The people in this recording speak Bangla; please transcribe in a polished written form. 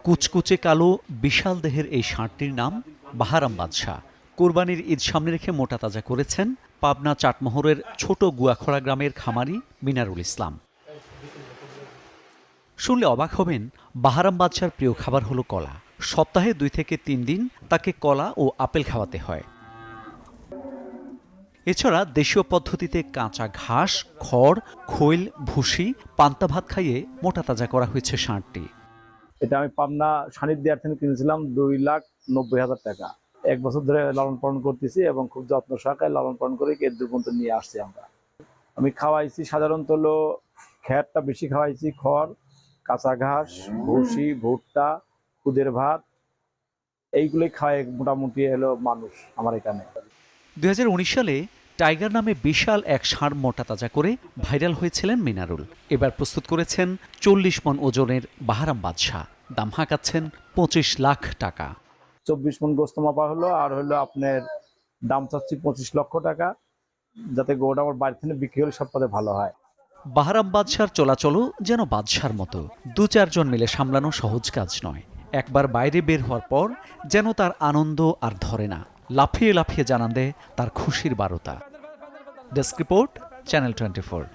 কুচকুচে কালো বিশাল দেহের এই ষাঁড়টির নাম বাহারাম বাদশাহ। কোরবানির ঈদ সামনে রেখে মোটা তাজা করেছেন পাবনা চাটমোহরের ছোট গুয়াখড়া গ্রামের খামারি মিনারুল ইসলাম। শুনলে অবাক হবেন, বাহারাম বাদশার প্রিয় খাবার হলো কলা। সপ্তাহে 2 থেকে 3 দিন তাকে কলা ও আপেল খাওয়াতে হয়। এছাড়া দেশীয় পদ্ধতিতে কাঁচা ঘাস, খড়, খৈল, ভুসি, পান্তা ভাত খাইয়ে মোটা তাজা করা হয়েছে ষাঁড়টি। এটা আমি পাবনা সান্নিধ্যার থেকে কিনেছিলাম 2,90,000 টাকা। 1 বছর ধরে লালন পালন করতেছি এবং খুব যত্ন সহকারে লালন পালন করে এর পর্যন্ত নিয়ে আসছি আমরা। আমি খাওয়াইছি সাধারণত হলো খ্যারটা বেশি খাওয়াইছি, খড়, কাঁচা ঘাস, ভুসি, ভুট্টা, খুদের ভাত, এইগুলোই খাওয়ায় মোটামুটি হলো মানুষ আমার এখানে। 2019 সালে টাইগার নামে বিশাল এক ষাঁড় মোটা তাজা করে ভাইরাল হয়েছিলেন মিনারুল। এবার প্রস্তুত করেছেন 40 মণ ওজনের বাহারাম বাদশাহ। দাম হাঁকাচ্ছেন 25 লাখ টাকা। 24 মণ গোস্ত মাপা হলো, আর হলো আপনার দাম চাচ্ছি 25 লক্ষ টাকা, যাতে গোটা আমার বাড়ি থেকে বিক্রি হলে সবটাতে ভালো হয়। বাহারাম বাদশার চলাচলও যেন বাদশার মতো। 2-4 জন মিলে সামলানো সহজ কাজ নয়। একবার বাইরে বের হওয়ার পর যেন তার আনন্দ আর ধরে না। লাফিয়ে লাফিয়ে জানান দেয় তার খুশির বারতা। Desk report, channel 24।